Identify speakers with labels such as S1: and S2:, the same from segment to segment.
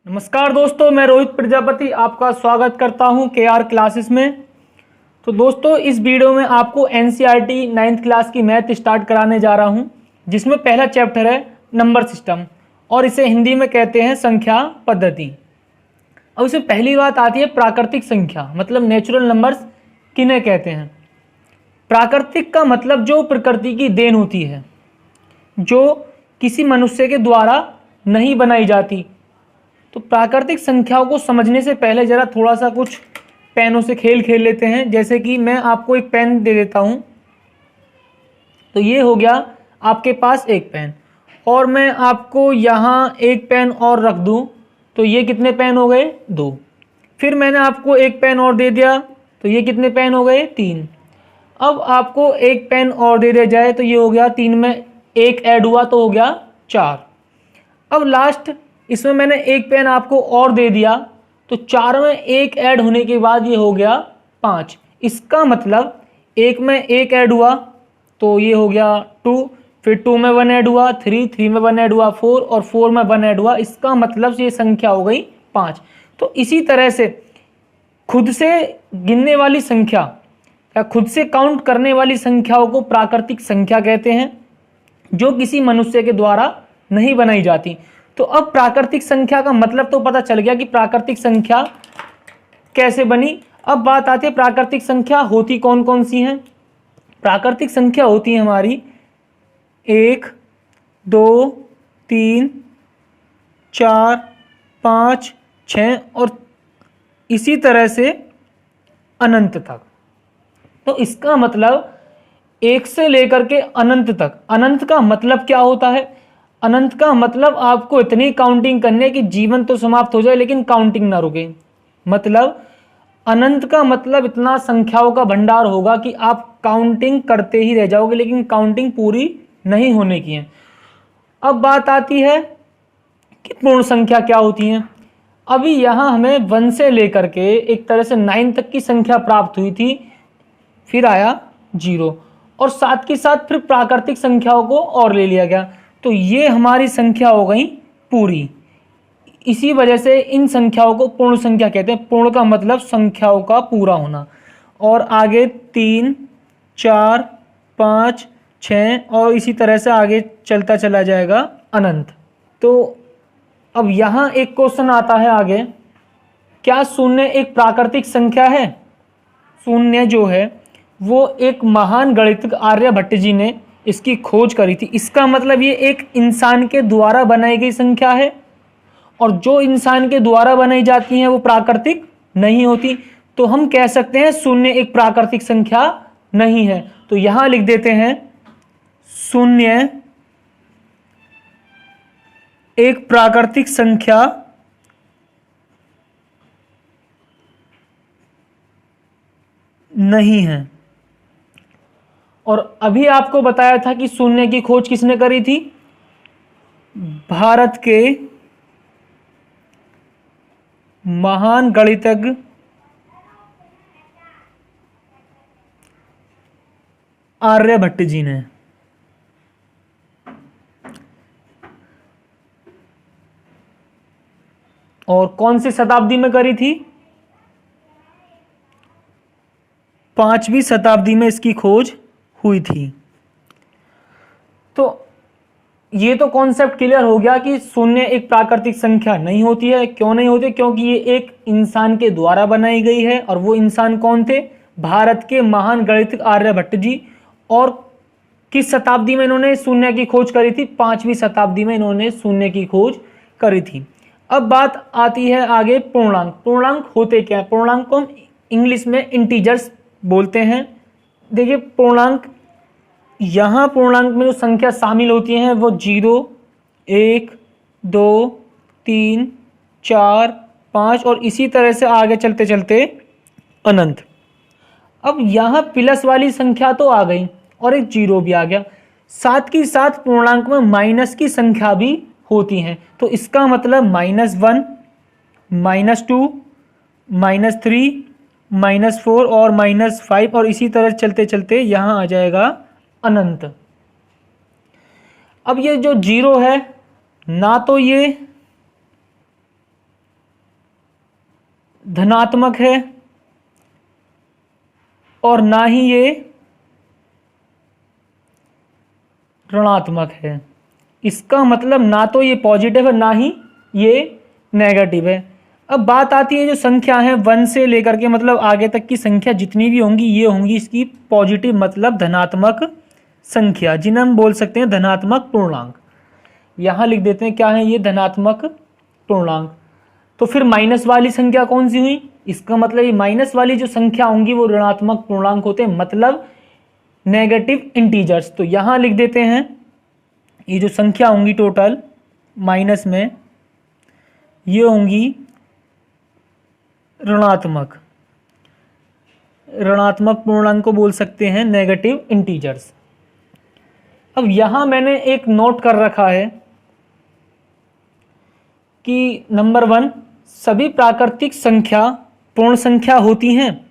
S1: नमस्कार दोस्तों, मैं रोहित प्रजापति आपका स्वागत करता हूं केआर क्लासेस में। तो दोस्तों, इस वीडियो में आपको एनसीईआरटी 9th क्लास की मैथ स्टार्ट कराने जा रहा हूं, जिसमें पहला चैप्टर है नंबर सिस्टम और इसे हिंदी में कहते हैं संख्या पद्धति। अब इसमें पहली बात आती है प्राकृतिक संख्या, मतलब नेचुरल नंबर्स किन्हें कहते हैं। प्राकृतिक का मतलब जो प्रकृति की देन होती है, जो किसी मनुष्य के द्वारा नहीं बनाई जाती। तो प्राकृतिक संख्याओं को समझने से पहले जरा थोड़ा सा कुछ पेनों से खेल लेते हैं। जैसे कि मैं आपको एक पेन दे देता हूं, तो ये हो गया आपके पास एक पेन, और मैं आपको यहाँ एक पेन और रख दूं, तो ये कितने पेन हो गए? 2। फिर मैंने आपको एक पेन और दे दिया, तो ये कितने पेन हो गए? 3। अब आपको एक पेन और दे दिया जाए, तो ये हो गया 3 में 1 ऐड हुआ तो हो गया 4। अब लास्ट इसमें मैंने एक पेन आपको और दे दिया, तो 4 में 1 ऐड होने के बाद ये हो गया 5। इसका मतलब 1 में 1 ऐड हुआ तो ये हो गया 2, फिर 2 में 1 ऐड हुआ 3 में 1 ऐड हुआ 4, और 4 में 1 ऐड हुआ। इसका मतलब ये संख्या हो गई 5। तो इसी तरह से खुद से गिनने वाली संख्या या खुद से काउंट करने वाली संख्याओं को प्राकृतिक संख्या कहते हैं, जो किसी मनुष्य के द्वारा नहीं बनाई जाती। तो अब प्राकृतिक संख्या का मतलब तो पता चल गया कि प्राकृतिक संख्या कैसे बनी। अब बात आती है प्राकृतिक संख्या होती कौन कौन सी हैं। प्राकृतिक संख्या होती है हमारी 1, 2, 3, 4, 5, 6 और इसी तरह से अनंत तक। तो इसका मतलब 1 से लेकर के अनंत तक। अनंत का मतलब क्या होता है? अनंत का मतलब आपको इतनी काउंटिंग करनी है कि जीवन तो समाप्त हो जाए लेकिन काउंटिंग ना रुके। मतलब अनंत का मतलब इतना संख्याओं का भंडार होगा कि आप काउंटिंग करते ही रह जाओगे, लेकिन काउंटिंग पूरी नहीं होने की है। अब बात आती है कि पूर्ण संख्या क्या होती है। अभी यहां हमें 1 से लेकर के एक तरह से 9 तक की संख्या प्राप्त हुई थी, फिर आया 0, और साथ के साथ फिर प्राकृतिक संख्याओं को और ले लिया गया। तो ये हमारी संख्या हो गई पूरी। इसी वजह से इन संख्याओं को पूर्ण संख्या कहते हैं। पूर्ण का मतलब संख्याओं का पूरा होना। और आगे 3, 4, 5, 6 और इसी तरह से आगे चलता चला जाएगा अनंत। तो अब यहाँ एक क्वेश्चन आता है आगे, क्या शून्य एक प्राकृतिक संख्या है? शून्य जो है वो एक महान गणितज्ञ आर्यभट्ट जी ने इसकी खोज करी थी। इसका मतलब ये एक इंसान के द्वारा बनाई गई संख्या है, और जो इंसान के द्वारा बनाई जाती हैं वो प्राकृतिक नहीं होती। तो हम कह सकते हैं शून्य एक प्राकृतिक संख्या नहीं है। तो यहां लिख देते हैं शून्य एक प्राकृतिक संख्या नहीं है। और अभी आपको बताया था कि शून्य की खोज किसने करी थी? भारत के महान गणितज्ञ आर्यभट्ट जी ने। और कौन सी शताब्दी में करी थी? 5वीं शताब्दी में इसकी खोज हुई थी। तो ये तो कॉन्सेप्ट क्लियर हो गया कि शून्य एक प्राकृतिक संख्या नहीं होती है। क्यों नहीं होती? क्योंकि ये एक इंसान के द्वारा बनाई गई है, और वो इंसान कौन थे? भारत के महान गणितज्ञ आर्यभट्ट जी। और किस शताब्दी में इन्होंने शून्य की खोज करी थी? 5वीं शताब्दी में इन्होंने शून्य की खोज करी थी। अब बात आती है आगे पूर्णांक। पूर्णांक होते क्या है? पूर्णांक को हम इंग्लिश में इंटीजर्स बोलते हैं। देखिए पूर्णांक, यहां पूर्णांक में जो संख्या शामिल होती हैं वो 0, 1, 2, 3, 4, 5 और इसी तरह से आगे चलते चलते अनंत। अब यहां प्लस वाली संख्या तो आ गई और एक 0 भी आ गया। साथ ही साथ पूर्णांक में माइनस की संख्या भी होती हैं। तो इसका मतलब -1, -2, -3, -4 और -5 और इसी तरह चलते चलते यहां आ जाएगा अनंत। अब ये जो 0 है, ना तो ये धनात्मक है और ना ही ये ऋणात्मक है। इसका मतलब ना तो ये पॉजिटिव है ना ही ये नेगेटिव है। अब बात आती है जो संख्या है 1 से लेकर के मतलब आगे तक की संख्या जितनी भी होंगी ये होंगी इसकी पॉजिटिव मतलब धनात्मक संख्या, जिन्हें हम बोल सकते हैं धनात्मक पूर्णांक। यहाँ लिख देते हैं क्या है ये धनात्मक पूर्णांक। तो फिर माइनस वाली संख्या कौन सी हुई? इसका मतलब ये माइनस वाली जो संख्या होंगी वो ऋणात्मक पूर्णांक होते हैं, मतलब नेगेटिव इंटीजर्स। तो यहाँ लिख देते हैं ये जो संख्या होंगी टोटल माइनस में ये होंगी ऋणात्मक पूर्णांक को बोल सकते हैं नेगेटिव इंटीजर्स। अब यहां मैंने एक नोट कर रखा है कि नंबर 1 सभी प्राकृतिक संख्या पूर्ण संख्या होती हैं।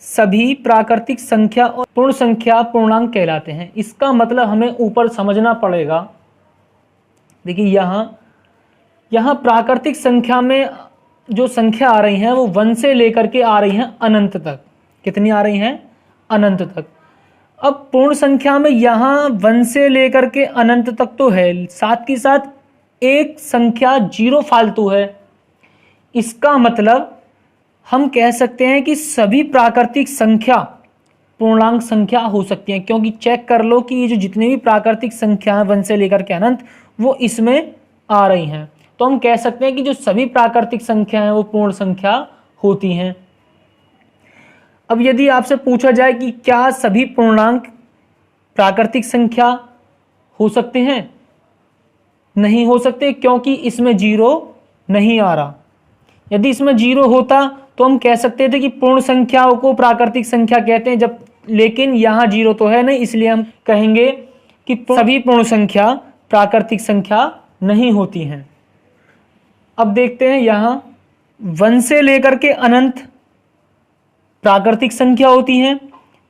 S1: सभी प्राकृतिक संख्या और पूर्ण संख्या पूर्णांक कहलाते हैं। इसका मतलब हमें ऊपर समझना पड़ेगा। देखिए यहाँ प्राकृतिक संख्या में जो संख्या आ रही हैं वो 1 से लेकर के आ रही हैं अनंत तक। कितनी आ रही हैं? अनंत तक। अब पूर्ण संख्या में यहाँ 1 से लेकर के अनंत तक तो है, साथ ही साथ एक संख्या 0 फालतू है। इसका मतलब हम कह सकते हैं कि सभी प्राकृतिक संख्या पूर्णांक संख्या हो सकती हैं, क्योंकि चेक कर लो कि ये जो जितनी भी प्राकृतिक संख्या है 1 से लेकर के अनंत वो इसमें आ रही हैं। तो हम कह सकते हैं कि जो सभी प्राकृतिक संख्या हैं वो पूर्ण संख्या होती हैं। अब यदि आपसे पूछा जाए कि क्या सभी पूर्णांक प्राकृतिक संख्या हो सकते हैं? नहीं हो सकते, क्योंकि इसमें 0 नहीं आ रहा। यदि इसमें 0 होता तो हम कह सकते थे कि पूर्ण संख्याओं को प्राकृतिक संख्या कहते हैं, जब लेकिन यहाँ 0 तो है नहीं, इसलिए हम कहेंगे कि सभी पूर्ण संख्या प्राकृतिक संख्या नहीं होती हैं। अब देखते हैं यहाँ 1 से लेकर के अनंत प्राकृतिक संख्या होती हैं,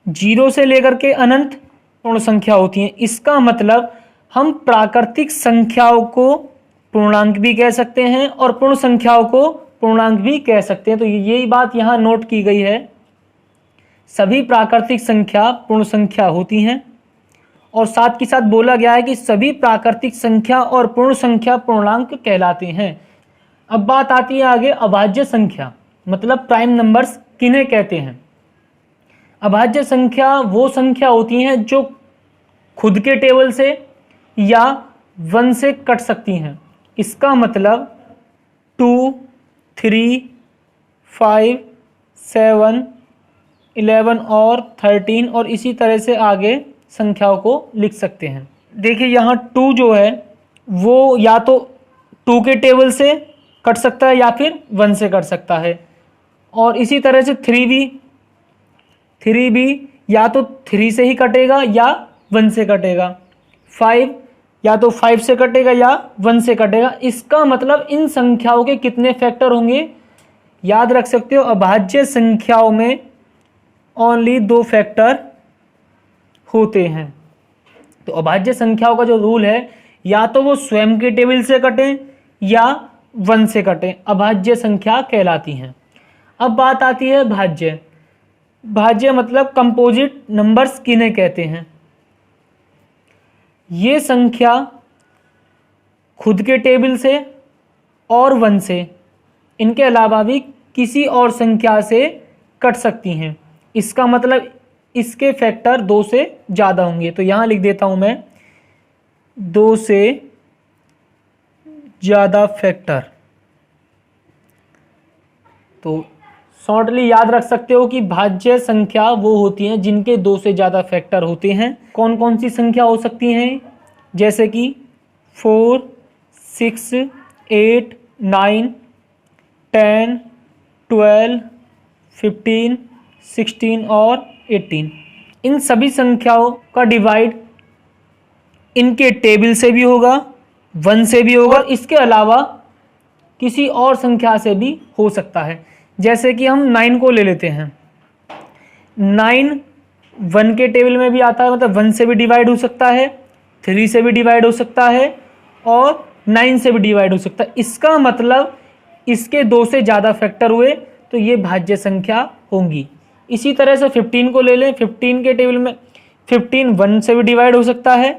S1: 0 से लेकर के अनंत पूर्ण संख्या होती हैं। इसका मतलब हम प्राकृतिक संख्याओं को पूर्णांक भी कह सकते हैं और पूर्ण संख्याओं को पूर्णांक भी कह सकते हैं। तो यही बात यहाँ नोट की गई है, सभी प्राकृतिक संख्या पूर्ण संख्या होती हैं और साथ ही साथ बोला गया है कि सभी प्राकृतिक संख्या और पूर्ण संख्या पूर्णांक कहलाते हैं। अब बात आती है आगे अभाज्य संख्या, मतलब प्राइम नंबर्स किन्हें कहते हैं? अभाज्य संख्या वो संख्या होती हैं जो खुद के टेबल से या 1 से कट सकती हैं। इसका मतलब 2, 3, 5, 7, 11 और 13 और इसी तरह से आगे संख्याओं को लिख सकते हैं। देखिए यहाँ 2 जो है वो या तो 2 के टेबल से कट सकता है या फिर 1 से कट सकता है, और इसी तरह से 3 भी या तो 3 से ही कटेगा या 1 से कटेगा। 5 या तो 5 से कटेगा या 1 से कटेगा। इसका मतलब इन संख्याओं के कितने फैक्टर होंगे? याद रख सकते हो अभाज्य संख्याओं में ओनली 2 फैक्टर होते हैं। तो अभाज्य संख्याओं का जो रूल है या तो वो स्वयं के टेबल से कटें या 1 से कटें, अभाज्य संख्या कहलाती हैं। अब बात आती है भाज्य। भाज्य मतलब कंपोजिट नंबर्स किन्हें कहते हैं? ये संख्या खुद के टेबल से और 1 से, इनके अलावा भी किसी और संख्या से कट सकती हैं। इसका मतलब इसके फैक्टर 2 से ज़्यादा होंगे। तो यहाँ लिख देता हूँ मैं 2 से ज़्यादा फैक्टर। तो शॉर्टली याद रख सकते हो कि भाज्य संख्या वो होती हैं जिनके 2 से ज़्यादा फैक्टर होते हैं। कौन कौन सी संख्या हो सकती हैं? जैसे कि 4, 6, 8, 9, 10, 12, 15, 16 और 18। इन सभी संख्याओं का डिवाइड इनके टेबल से भी होगा, 1 से भी होगा, इसके अलावा किसी और संख्या से भी हो सकता है। जैसे कि हम 9 को ले लेते हैं। 9 1 के टेबल में भी आता है, मतलब 1 से भी डिवाइड हो सकता है, 3 से भी डिवाइड हो सकता है और 9 से भी डिवाइड हो सकता है। इसका मतलब इसके 2 से ज़्यादा फैक्टर हुए। तो ये भाज्य संख्या होंगी। इसी तरह से 15 को ले लें। 15 के टेबल में 15 1 से भी डिवाइड हो सकता है,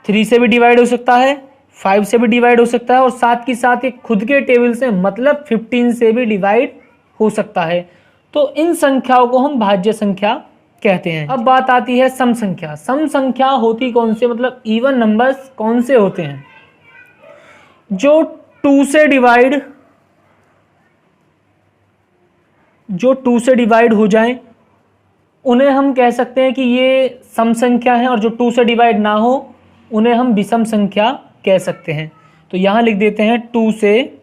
S1: 3 से भी डिवाइड हो सकता है, 5 से भी डिवाइड हो सकता है और साथ के साथ एक खुद के टेबल से मतलब 15 से भी डिवाइड हो सकता है। तो इन संख्याओं को हम भाज्य संख्या कहते हैं। अब बात आती है सम संख्या। सम संख्या होती कौन से, मतलब इवन नंबर्स कौन से होते हैं? जो 2 से डिवाइड हो जाएं उन्हें हम कह सकते हैं कि ये सम संख्या है, और जो 2 से डिवाइड ना हो उन्हें हम विषम संख्या कह सकते हैं। तो यहां लिख देते हैं 2 से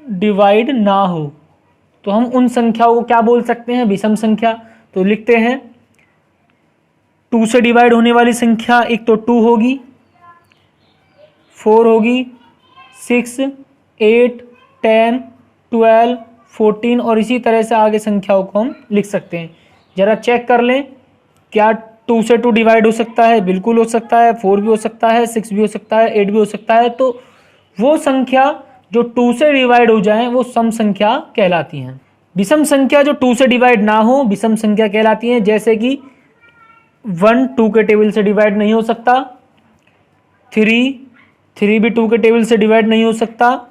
S1: डिवाइड ना हो, तो हम उन संख्याओं को क्या बोल सकते हैं? विषम संख्या। तो लिखते हैं 2 से डिवाइड होने वाली संख्या एक तो 2 होगी, 4 होगी, 6, 8, 10, 12, 14 और इसी तरह से आगे संख्याओं को हम लिख सकते हैं। जरा चेक कर लें, क्या 2 से 2 डिवाइड हो सकता है? बिल्कुल हो सकता है। 4 भी हो सकता है, 6 भी हो सकता है, 8 भी हो सकता है। तो वो संख्या जो 2 से डिवाइड हो जाए वो सम संख्या कहलाती हैं। विषम संख्या जो 2 से डिवाइड ना हो विषम संख्या कहलाती हैं। जैसे कि 1 2 के टेबल से डिवाइड नहीं हो सकता, 3 भी 2 के टेबल से डिवाइड नहीं हो सकता,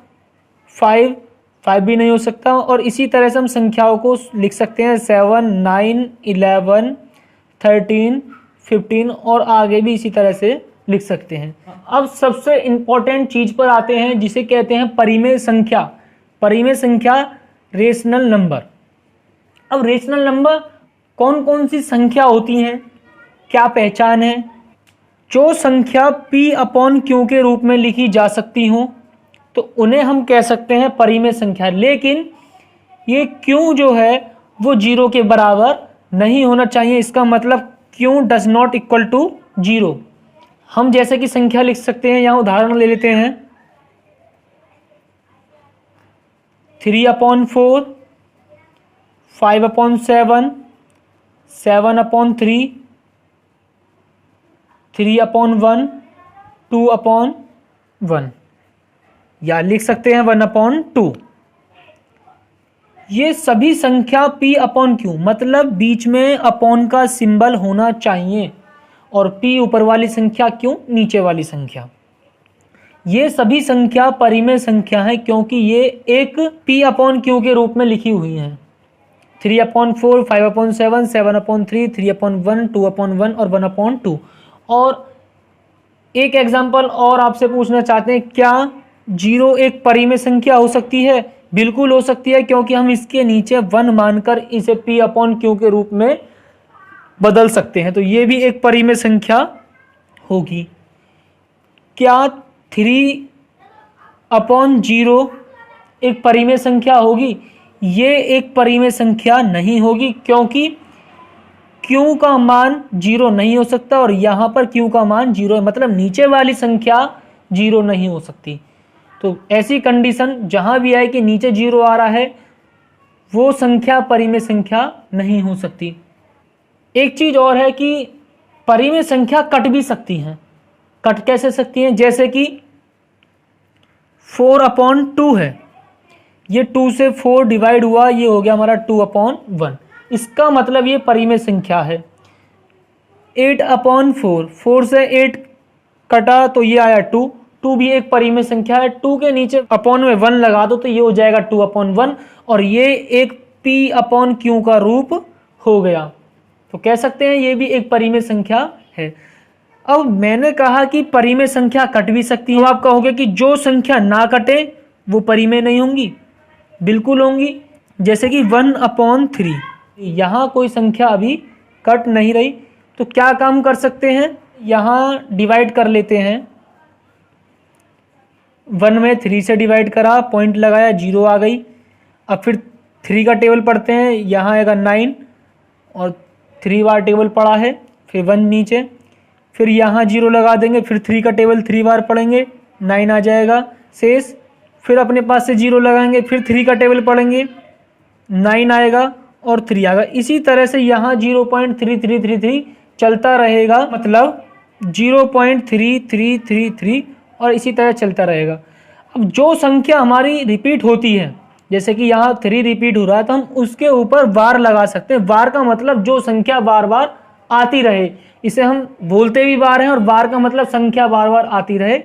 S1: 5 भी नहीं हो सकता और इसी तरह से हम संख्याओं को लिख सकते हैं 7, 9, 11, 13, 15 और आगे भी इसी तरह से लिख सकते हैं। अब सबसे इंपॉर्टेंट चीज पर आते हैं जिसे कहते हैं परिमेय संख्या। परिमेय संख्या रेशनल नंबर। अब रेशनल नंबर कौन कौन सी संख्या होती हैं, क्या पहचान है? जो संख्या P/Q के रूप में लिखी जा सकती हो तो उन्हें हम कह सकते हैं परिमेय संख्या। लेकिन ये Q जो है वो 0 के बराबर नहीं होना चाहिए। इसका मतलब Q does not equal to 0। हम जैसे कि संख्या लिख सकते हैं, यहाँ उदाहरण ले लेते हैं 3/4, 5/7, 7/3, 3/1, 2/1 या लिख सकते हैं 1/2। ये सभी संख्या P/Q मतलब बीच में अपॉन का सिंबल होना चाहिए और P ऊपर वाली संख्या, क्यों नीचे वाली संख्या। ये सभी संख्या परिमेय संख्या है क्योंकि ये एक P/Q के रूप में लिखी हुई हैं। 3/4, 5/7, 7/3, 3/1, 2/1 और 1/2। और एक एग्जाम्पल और आपसे पूछना चाहते हैं, क्या 0 एक परिमेय संख्या हो सकती है? बिल्कुल हो सकती है, क्योंकि हम इसके नीचे 1 मानकर इसे P/Q के रूप में बदल सकते हैं। तो ये भी एक परिमेय संख्या होगी। क्या 3/0 एक परिमेय संख्या होगी? ये एक परिमेय संख्या नहीं होगी क्योंकि Q का मान 0 नहीं हो सकता और यहाँ पर Q का मान 0 है, मतलब नीचे वाली संख्या 0 नहीं हो सकती। तो ऐसी कंडीशन जहाँ भी आए कि नीचे 0 आ रहा है वो संख्या परिमेय संख्या नहीं हो सकती। एक चीज और है कि परिमेय संख्या कट भी सकती हैं। कट कैसे सकती हैं? जैसे कि 4/2 है, ये 2 से 4 डिवाइड हुआ, ये हो गया हमारा 2/1। इसका मतलब ये परिमेय संख्या है। 8/4, 4 से 8 कटा तो ये आया 2 भी एक परिमेय संख्या है। 2 के नीचे अपॉन में 1 लगा दो तो ये हो जाएगा 2/1 और ये एक P/Q का रूप हो गया। तो कह सकते हैं ये भी एक परिमेय संख्या है। अब मैंने कहा कि परिमेय संख्या कट भी सकती है। आप कहोगे कि जो संख्या ना कटे वो परिमेय नहीं होंगी। बिल्कुल होंगी। जैसे कि 1/3, यहाँ कोई संख्या अभी कट नहीं रही तो क्या काम कर सकते हैं, यहाँ डिवाइड कर लेते हैं। 1 में 3 से डिवाइड करा, पॉइंट लगाया, 0 आ गई। अब फिर 3 का टेबल पढ़ते हैं, यहाँ आएगा 9 और 3 बार टेबल पढ़ा है, फिर 1 नीचे, फिर यहाँ 0 लगा देंगे, फिर 3 का टेबल 3 बार पढ़ेंगे, 9 आ जाएगा शेष। फिर अपने पास से 0 लगाएंगे, फिर 3 का टेबल पढ़ेंगे, 9 आएगा और 3 आएगा। इसी तरह से यहाँ 0.3333 चलता रहेगा, मतलब 0.3333 और इसी तरह चलता रहेगा। अब जो संख्या हमारी रिपीट होती है, जैसे कि यहाँ 3 रिपीट हो रहा है, तो हम उसके ऊपर बार लगा सकते हैं। बार का मतलब जो संख्या बार बार आती रहे, इसे हम बोलते भी बार हैं, और बार का मतलब संख्या बार बार आती रहे।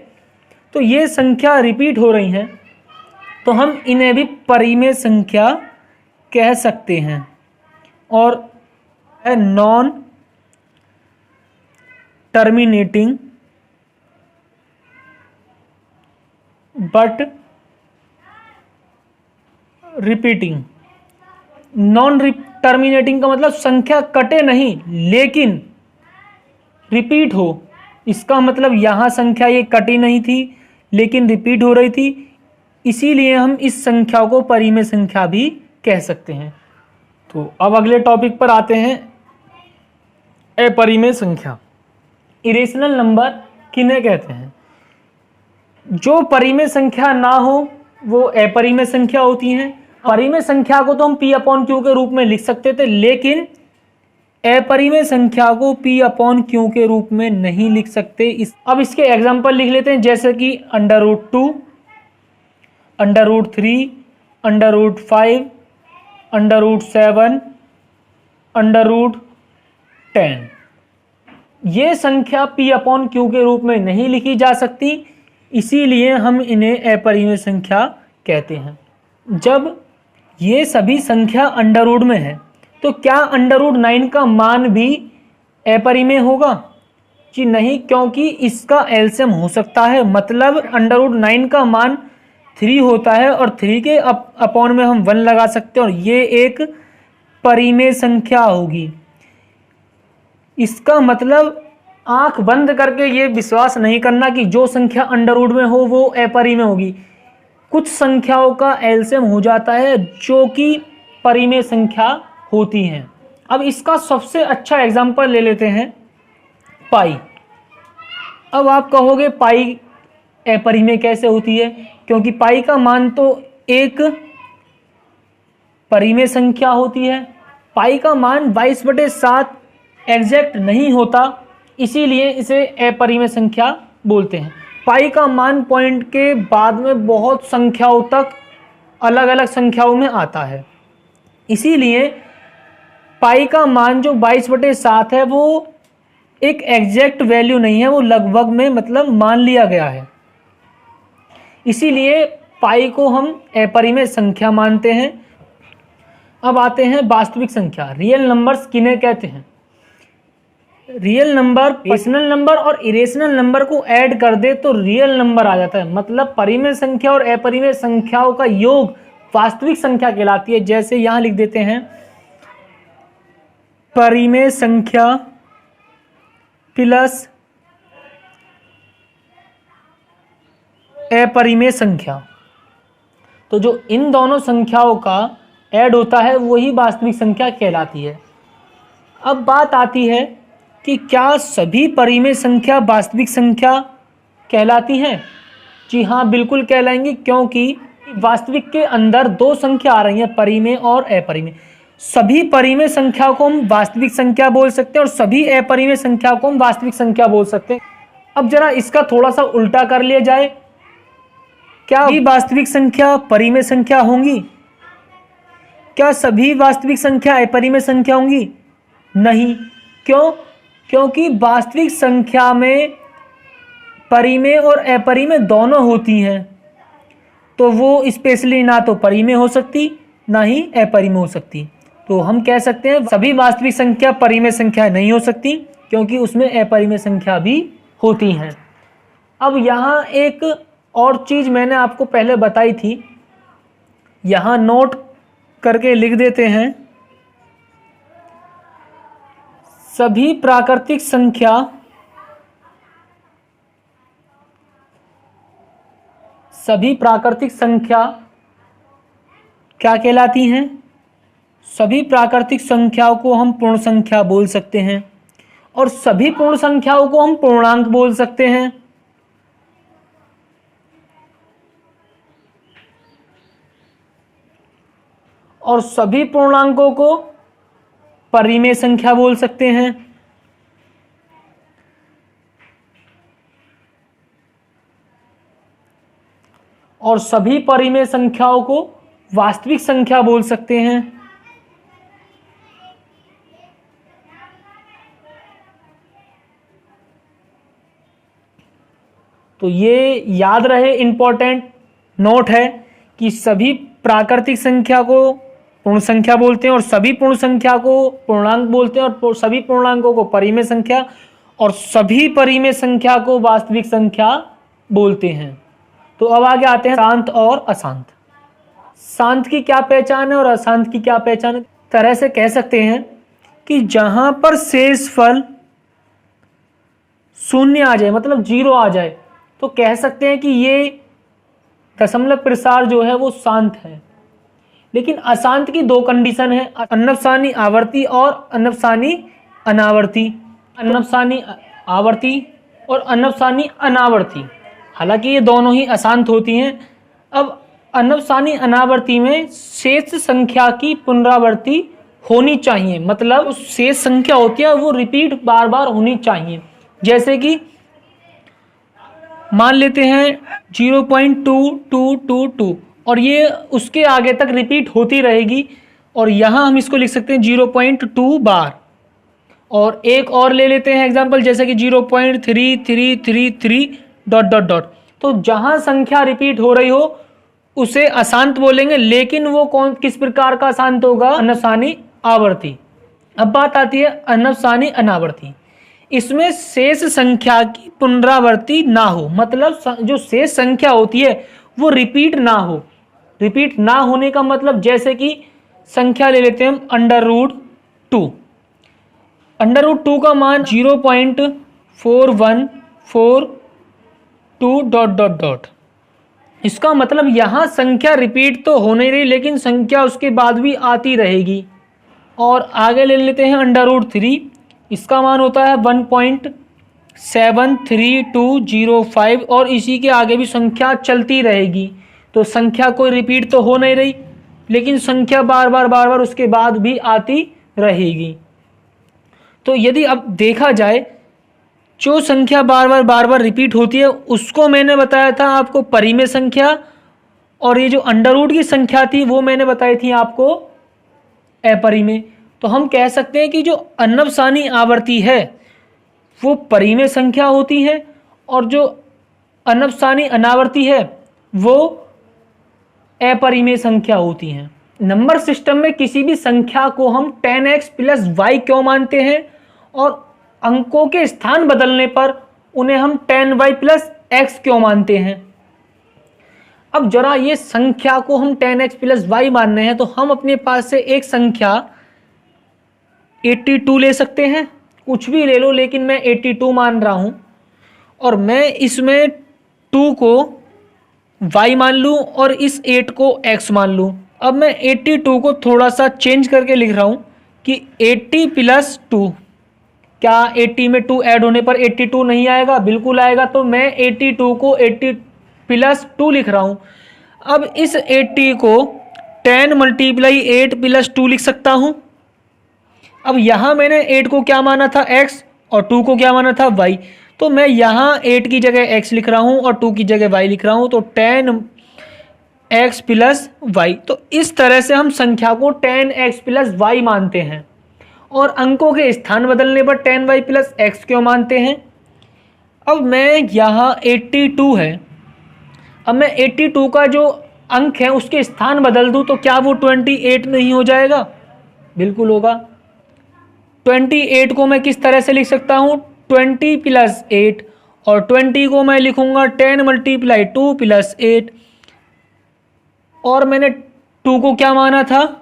S1: तो ये संख्या रिपीट हो रही हैं, तो हम इन्हें भी परिमेय संख्या कह सकते हैं। और non terminating but repeating. Non terminating का मतलब संख्या कटे नहीं लेकिन रिपीट हो। इसका मतलब यहाँ संख्या ये कटी नहीं थी लेकिन रिपीट हो रही थी, इसीलिए हम इस संख्या को परिमेय संख्या भी कह सकते हैं। तो अब अगले टॉपिक पर आते हैं, अपरिमेय संख्या। इरेशनल नंबर किन्हें कहते हैं? जो परिमेय संख्या ना हो वो अपरिमेय संख्या होती हैं। परिमेय संख्या को तो हम P/Q के रूप में लिख सकते थे, लेकिन अपरिमेय संख्या को P/Q के रूप में नहीं लिख सकते। अब इसके एग्जाम्पल लिख लेते हैं, जैसे कि √2, √3, √5, √7, √10। ये संख्या P/Q के रूप में नहीं लिखी जा सकती, इसीलिए हम इन्हें अपरिमेय संख्या कहते हैं। जब ये सभी संख्या अंडर में है तो क्या √9 का मान भी अपरिमेय होगा? जी नहीं, क्योंकि इसका एलसीएम हो सकता है। मतलब √9 का मान 3 होता है और 3 के अपॉन में हम 1 लगा सकते हैं, और ये एक परिमेय संख्या होगी। इसका मतलब आंख बंद करके ये विश्वास नहीं करना कि जो संख्या अंडर में हो वो अपरिमेय होगी। कुछ संख्याओं का एलसीएम हो जाता है जो कि परिमेय संख्या होती हैं। अब इसका सबसे अच्छा एग्जांपल ले लेते हैं, पाई। अब आप कहोगे पाई अपरिमेय कैसे होती है? क्योंकि पाई का मान तो एक परिमेय संख्या होती है। पाई का मान 22/7 एग्जैक्ट नहीं होता, इसीलिए इसे अपरिमेय संख्या बोलते हैं। पाई का मान पॉइंट के बाद में बहुत संख्याओं तक अलग अलग संख्याओं में आता है, इसीलिए पाई का मान जो 22/7 है वो एक एग्जैक्ट वैल्यू नहीं है, वो लगभग में मतलब मान लिया गया है। इसीलिए पाई को हम अपरिमेय संख्या मानते हैं। अब आते हैं वास्तविक संख्या। रियल नंबर्स किन्हें कहते हैं? रियल नंबर रेशनल नंबर और इरेशनल नंबर को ऐड कर दे तो रियल नंबर आ जाता है। मतलब परिमेय संख्या और अपरिमेय संख्याओं का योग वास्तविक संख्या कहलाती है। जैसे यहां लिख देते हैं, परिमेय संख्या प्लस अपरिमेय संख्या। तो जो इन दोनों संख्याओं का ऐड होता है वही वास्तविक संख्या कहलाती है। अब बात आती है कि क्या सभी परिमेय संख्या वास्तविक संख्या कहलाती हैं? जी हाँ, बिल्कुल कहलाएंगी, क्योंकि वास्तविक के अंदर 2 संख्या आ रही हैं, परिमेय और अपरिमेय। सभी परिमेय संख्या को हम वास्तविक संख्या बोल सकते हैं और सभी अपरिमेय संख्या को हम वास्तविक संख्या बोल सकते हैं। अब जरा इसका थोड़ा सा उल्टा कर लिया जाए, क्या सभी वास्तविक संख्या परिमेय संख्या होंगी? क्या सभी वास्तविक संख्या अपरिमेय संख्या होंगी? नहीं। क्यों? क्योंकि वास्तविक संख्या में परिमेय और अपरिमेय दोनों होती हैं, तो वो स्पेशली ना तो परिमेय हो सकती ना ही अपरिमेय हो सकती। तो हम कह सकते हैं सभी वास्तविक संख्या परिमेय संख्या नहीं हो सकती, क्योंकि उसमें अपरिमेय संख्या भी होती हैं। अब यहाँ एक और चीज़ मैंने आपको पहले बताई थी, यहाँ नोट करके लिख देते हैं, सभी प्राकृतिक संख्या क्या कहलाती हैं? सभी प्राकृतिक संख्याओं को हम पूर्ण संख्या बोल सकते हैं और सभी पूर्ण संख्याओं को हम पूर्णांक बोल सकते हैं। और सभी पूर्णांकों को परिमेय संख्या बोल सकते हैं। और सभी परिमेय संख्याओं को वास्तविक संख्या बोल सकते हैं। तो ये याद रहे, इंपॉर्टेंट नोट है कि सभी प्राकृतिक संख्या को पूर्ण संख्या बोलते हैं और सभी पूर्ण संख्या को पूर्णांक बोलते हैं और सभी पूर्णांकों को परिमेय संख्या और सभी परिमेय संख्या को वास्तविक संख्या बोलते हैं। तो अब आगे आते हैं शांत और अशांत। शांत की क्या पहचान है और अशांत की क्या पहचान है? तरह से कह सकते हैं कि जहां पर शेषफल शून्य आ जाए, मतलब 0 आ जाए, तो कह सकते हैं कि ये दशमलव प्रसार जो है वो शांत है। लेकिन अशांत की 2 कंडीशन है, अनवसानी आवर्ती और अनवसानी अनावर्ती। अनवसानी आवर्ती और अनवसानी अनावर्ती, हालांकि ये दोनों ही अशांत होती हैं। अब अनवसानी अनावर्ती में शेष संख्या की पुनरावृत्ति होनी चाहिए, मतलब उस शेष संख्या होती है वो रिपीट बार बार होनी चाहिए। जैसे कि मान लेते हैं 0.2222 और ये उसके आगे तक रिपीट होती रहेगी और यहाँ हम इसको लिख सकते हैं 0.2 बार। और एक और ले लेते हैं एग्जांपल, जैसे कि 0.3333 डॉट डॉट डॉट। तो जहाँ संख्या रिपीट हो रही हो उसे अशांत बोलेंगे, लेकिन वो किस प्रकार का अशांत होगा? अनवसानी आवर्ती। अब बात आती है अनवसानी अनावर्ती। इसमें शेष संख्या की पुनरावृत्ति ना हो, मतलब जो शेष संख्या होती है वो रिपीट ना हो। रिपीट ना होने का मतलब, जैसे कि संख्या ले लेते हैं हम √2। √2 का मान 0.4142 डॉट डॉट डॉट। इसका मतलब यहां संख्या रिपीट तो हो नहीं रही, लेकिन संख्या उसके बाद भी आती रहेगी। और आगे ले लेते हैं √3, इसका मान होता है 1.73205 और इसी के आगे भी संख्या चलती रहेगी। तो संख्या कोई रिपीट तो हो नहीं रही, लेकिन संख्या बार बार उसके बाद भी आती रहेगी। तो यदि अब देखा जाए, जो संख्या बार बार रिपीट होती है उसको मैंने बताया था आपको परिमेय संख्या, और ये जो अंडर की संख्या थी वो मैंने बताई थी आपको अपरिमेय। तो हम कह सकते हैं कि जो अनवसानी आवर्ती है वो परिमेय संख्या होती है और जो अनवसानी अनावर्ती है वो अपरिमेय संख्या होती हैं। नंबर सिस्टम में किसी भी संख्या को हम 10x + y क्यों मानते हैं और अंकों के स्थान बदलने पर उन्हें हम 10y + x क्यों मानते हैं? अब जरा ये संख्या को हम 10x + y मानने हैं तो हम अपने पास से एक संख्या 82 ले सकते हैं, कुछ भी ले लो, लेकिन मैं 82 मान रहा हूं और मैं इसमें 2 को y मान लूं और इस 8 को x मान लूं। अब मैं 82 को थोड़ा सा चेंज करके लिख रहा हूं कि 80 + 2। क्या 80 में 2 ऐड होने पर 82 नहीं आएगा? बिल्कुल आएगा। तो मैं 82 को 80 + 2 लिख रहा हूं। अब इस 80 को 10 × 8 + 2 लिख सकता हूं। अब यहां मैंने 8 को क्या माना था? x, और 2 को क्या माना था? y। तो मैं यहां 8 की जगह x लिख रहा हूं और 2 की जगह y लिख रहा हूं, तो 10x + y। तो इस तरह से हम संख्या को 10x + y मानते हैं। और अंकों के स्थान बदलने पर 10y + x क्यों मानते हैं? अब मैं यहाँ 82 है, अब मैं 82 का जो अंक है उसके स्थान बदल दूं तो क्या वो 28 नहीं हो जाएगा? बिल्कुल होगा। 28 को मैं किस तरह से लिख सकता हूँ? 20 + 8, और 20 को मैं लिखूंगा 10 × 2 + 8। और मैंने 2 को क्या माना था?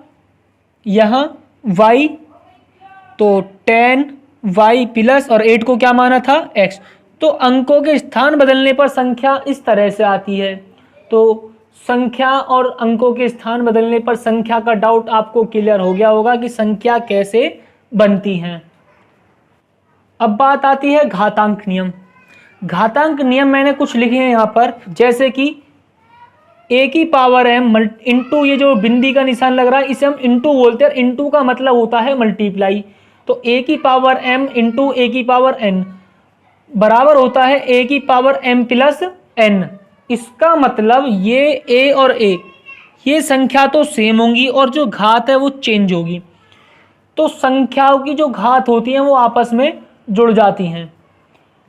S1: यहाँ y, तो 10y + और 8 को क्या माना था? x। तो अंकों के स्थान बदलने पर संख्या इस तरह से आती है। तो संख्या और अंकों के स्थान बदलने पर संख्या का डाउट आपको क्लियर हो गया होगा कि संख्या कैसे बनती हैं। अब बात आती है घातांक नियम। घातांक नियम मैंने कुछ लिखे हैं यहाँ पर, जैसे कि a⁻m इंटू, ये जो बिंदी का निशान लग रहा है इसे हम इंटू बोलते हैं। इंटू का मतलब होता है मल्टीप्लाई। तो a⁻m × a⁻n बराबर होता है a⁻m + n। इसका मतलब ये ए और ए ये संख्या तो सेम होंगी और जो घात है वो चेंज होगी। तो संख्याओं की जो घात होती हैं वो आपस में जुड़ जाती हैं।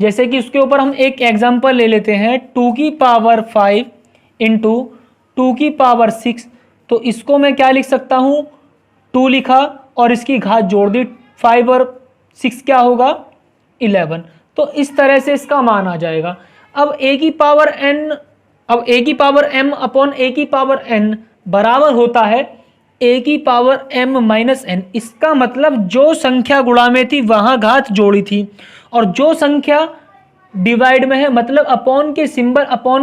S1: जैसे कि उसके ऊपर हम एक एग्जांपल ले लेते हैं, 2 की पावर 5 इंटू 2 की पावर 6। तो इसको मैं क्या लिख सकता हूँ, 2 लिखा और इसकी घात जोड़ दी, 5 और 6 क्या होगा 11। तो इस तरह से इसका मान आ जाएगा। अब a की पावर m अपॉन a की पावर n बराबर होता है a की पावर m माइनस n। इसका मतलब जो संख्या गुणा में थी वहां घात जोड़ी थी और जो संख्या डिवाइड में है, मतलब अपॉन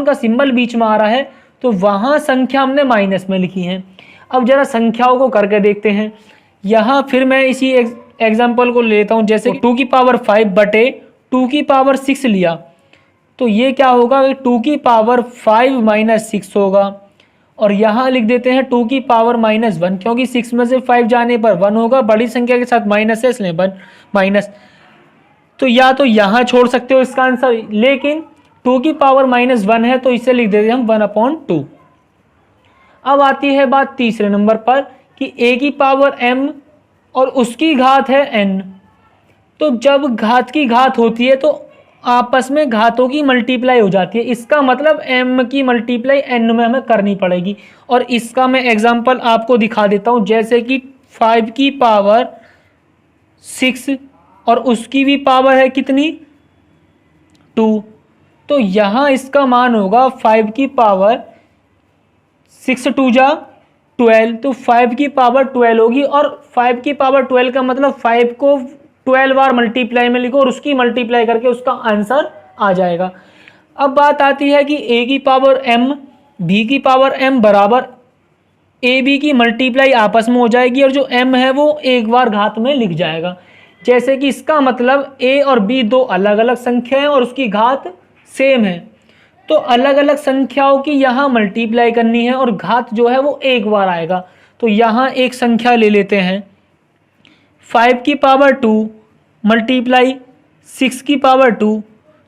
S1: का सिंबल बीच में आ रहा है, तो वहां संख्या हमने माइनस में लिखी है। अब जरा संख्याओं को करके देखते हैं। यहां फिर मैं इसी एग्जांपल को लेता हूं, जैसे 2 की पावर 5 बटे 2 की पावर 6 लिया, तो ये क्या होगा, 2 की पावर 5 माइनस 6 होगा। और यहां लिख देते हैं 2 की पावर माइनस 1, क्योंकि 6 में से 5 जाने पर 1 होगा, बड़ी संख्या के साथ माइनस है इसलिए 1 माइनस। तो या तो यहां छोड़ सकते हो इसका आंसर, लेकिन 2 की पावर माइनस 1 है तो इसे लिख देते हैं हम 1/2। अब आती है बात तीसरे नंबर पर कि a की पावर m और उसकी घात है n। तो जब घात की घात होती है तो आपस में घातों की मल्टीप्लाई हो जाती है। इसका मतलब m की मल्टीप्लाई n में हमें करनी पड़ेगी। और इसका मैं एग्जांपल आपको दिखा देता हूं, जैसे कि 5 की पावर 6 और उसकी भी पावर है कितनी 2। तो यहां इसका मान होगा 5 की पावर 6 2 जा 12, तो 5 की पावर 12 होगी। और 5 की पावर 12 का मतलब 5 को 12 बार मल्टीप्लाई में लिखो और उसकी मल्टीप्लाई करके उसका आंसर आ जाएगा। अब बात आती है कि a की पावर m b की पावर m बराबर ए बी की मल्टीप्लाई आपस में हो जाएगी और जो m है वो एक बार घात में लिख जाएगा। जैसे कि इसका मतलब a और b दो अलग अलग संख्या है और उसकी घात सेम है, तो अलग अलग संख्याओं की यहाँ मल्टीप्लाई करनी है और घात जो है वो एक बार आएगा। तो यहाँ एक संख्या ले लेते हैं, 5 की पावर 2 मल्टीप्लाई 6 की पावर 2।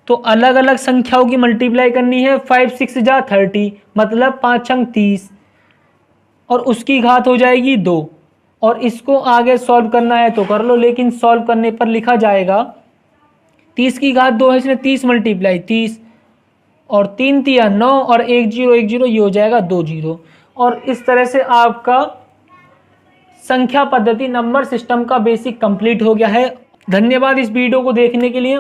S1: तो अलग अलग संख्याओं की मल्टीप्लाई करनी है, 5 6 जा 30, मतलब 5 छंग 30 और उसकी घात हो जाएगी 2। और इसको आगे सॉल्व करना है तो कर लो, लेकिन सॉल्व करने पर लिखा जाएगा 30 की घात 2 है, इसलिए 30 मल्टीप्लाई 30 और 3 तिया 9 और 1 0 1 0, ये हो जाएगा 2 0। और इस तरह से आपका संख्या पद्धति नंबर सिस्टम का बेसिक कंप्लीट हो गया है। धन्यवाद इस वीडियो को देखने के लिए।